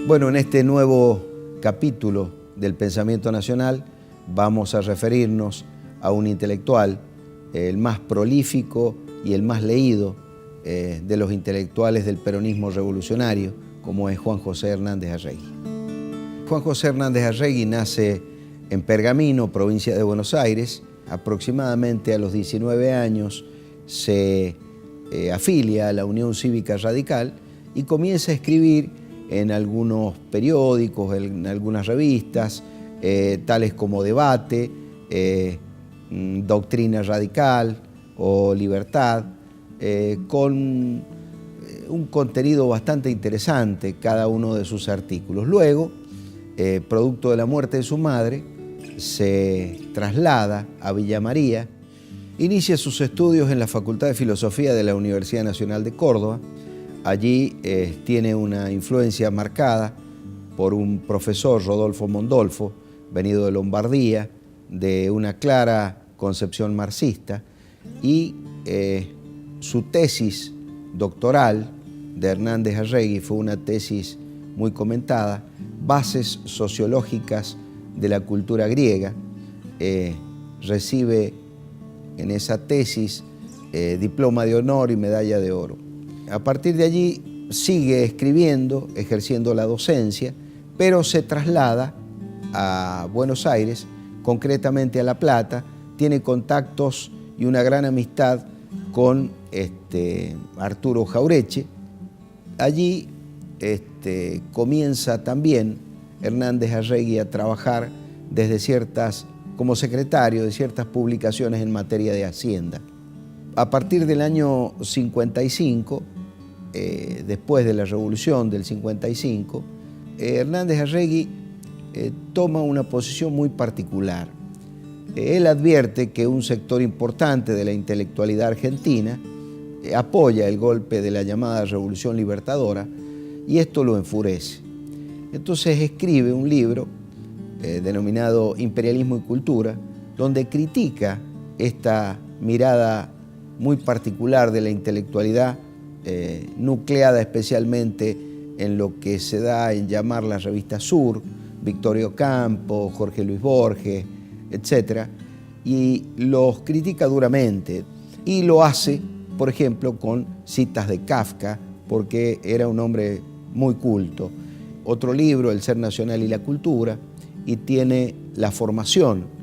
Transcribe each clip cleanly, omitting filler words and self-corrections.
Bueno, en este nuevo capítulo del pensamiento nacional vamos a referirnos a un intelectual, el más prolífico y el más leído de los intelectuales del peronismo revolucionario, como es Juan José Hernández Arregui. Juan José Hernández Arregui nace en Pergamino, provincia de Buenos Aires. Aproximadamente a los 19 años se afilia a la Unión Cívica Radical y comienza a escribir en algunos periódicos, en algunas revistas, tales como Debate, Doctrina Radical o Libertad, con un contenido bastante interesante cada uno de sus artículos. Luego, producto de la muerte de su madre, se traslada a Villa María, inicia sus estudios en la Facultad de Filosofía de la Universidad Nacional de Córdoba. Allí tiene una influencia marcada por un profesor, Rodolfo Mondolfo, venido de Lombardía, de una clara concepción marxista, y su tesis doctoral de Hernández Arregui fue una tesis muy comentada, Bases sociológicas de la cultura griega. Recibe en esa tesis diploma de honor y medalla de oro. A partir de allí sigue escribiendo, ejerciendo la docencia, pero se traslada a Buenos Aires, concretamente a La Plata, tiene contactos y una gran amistad con Arturo Jaureche. Allí comienza también Hernández Arregui a trabajar como secretario de ciertas publicaciones en materia de Hacienda. A partir del año 55, después de la Revolución del 55, Hernández Arregui toma una posición muy particular. Él advierte que un sector importante de la intelectualidad argentina apoya el golpe de la llamada Revolución Libertadora y esto lo enfurece. Entonces escribe un libro denominado Imperialismo y Cultura, donde critica esta mirada muy particular de la intelectualidad, nucleada especialmente en lo que se da en llamar la revista Sur, Victorio Campo, Jorge Luis Borges, etc. Y los critica duramente y lo hace, por ejemplo, con citas de Kafka, porque era un hombre muy culto. Otro libro, El Ser Nacional y la Cultura, y tiene la formación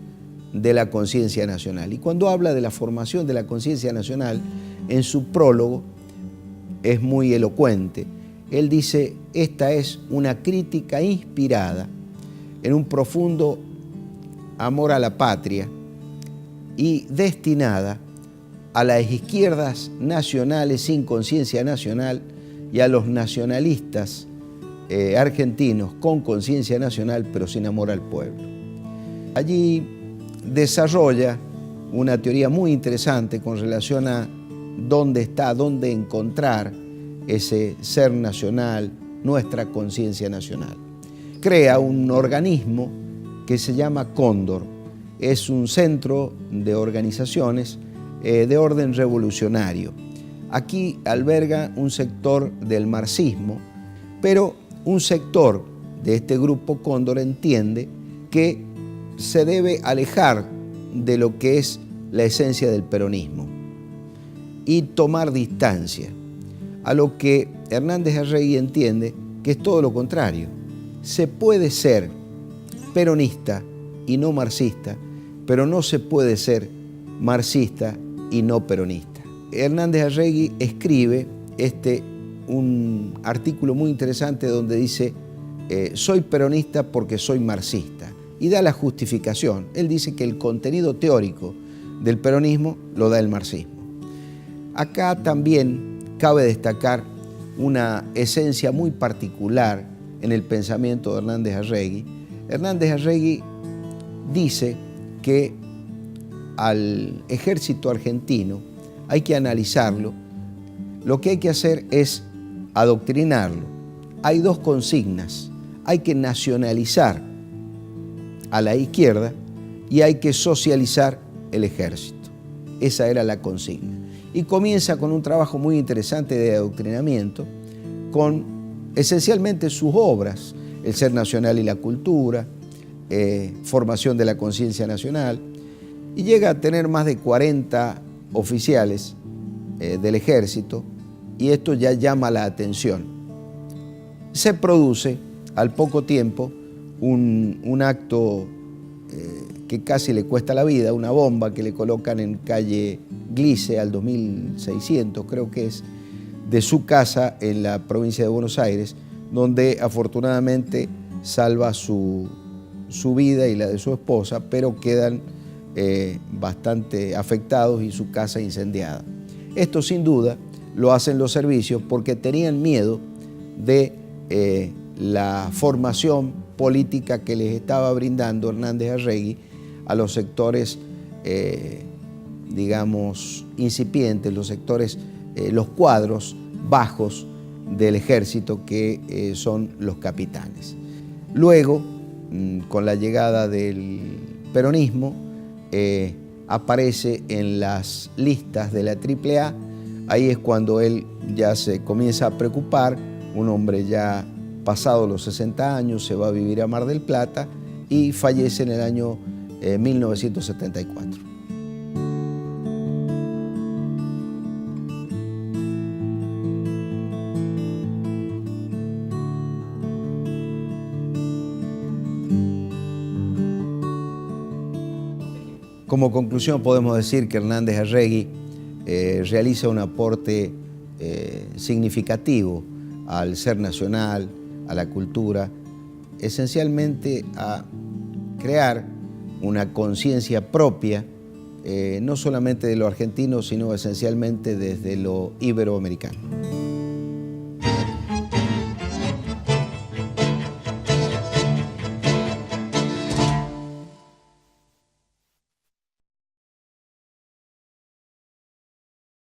de la conciencia nacional. Y cuando habla de la formación de la conciencia nacional, en su prólogo es muy elocuente. Él dice, esta es una crítica inspirada en un profundo amor a la patria y destinada a las izquierdas nacionales sin conciencia nacional y a los nacionalistas argentinos con conciencia nacional pero sin amor al pueblo. Allí desarrolla una teoría muy interesante con relación a dónde encontrar ese ser nacional, nuestra conciencia nacional. Crea un organismo que se llama Cóndor. Es un centro de organizaciones de orden revolucionario. Aquí alberga un sector del marxismo, pero un sector de este grupo Cóndor entiende que se debe alejar de lo que es la esencia del peronismo y tomar distancia, a lo que Hernández Arregui entiende que es todo lo contrario. Se puede ser peronista y no marxista, pero no se puede ser marxista y no peronista. Hernández Arregui escribe un artículo muy interesante donde dice soy peronista porque soy marxista, y da la justificación. Él dice que el contenido teórico del peronismo lo da el marxismo. Acá también cabe destacar una esencia muy particular en el pensamiento de Hernández Arregui. Hernández Arregui dice que al ejército argentino hay que analizarlo, lo que hay que hacer es adoctrinarlo. Hay dos consignas: hay que nacionalizar a la izquierda y hay que socializar el ejército. Esa era la consigna. Y comienza con un trabajo muy interesante de adoctrinamiento con esencialmente sus obras, El ser nacional y la cultura, Formación de la conciencia nacional, y llega a tener más de 40 oficiales del ejército, y esto ya llama la atención. Se produce al poco tiempo un acto que casi le cuesta la vida, una bomba que le colocan en calle Glice al 2600, creo que es, de su casa en la provincia de Buenos Aires, donde afortunadamente salva su vida y la de su esposa, pero quedan bastante afectados y su casa incendiada. Esto sin duda lo hacen los servicios porque tenían miedo de la formación política que les estaba brindando Hernández Arregui a los sectores, digamos, incipientes, los sectores, los cuadros bajos del ejército que son los capitanes. Luego, con la llegada del peronismo, aparece en las listas de la AAA. Ahí es cuando él ya se comienza a preocupar, un hombre ya pasado los 60 años, se va a vivir a Mar del Plata y fallece en el año 1974. Como conclusión podemos decir que Hernández Arregui realiza un aporte significativo al ser nacional, a la cultura, esencialmente a crear una conciencia propia, no solamente de lo argentino, sino esencialmente desde lo iberoamericano.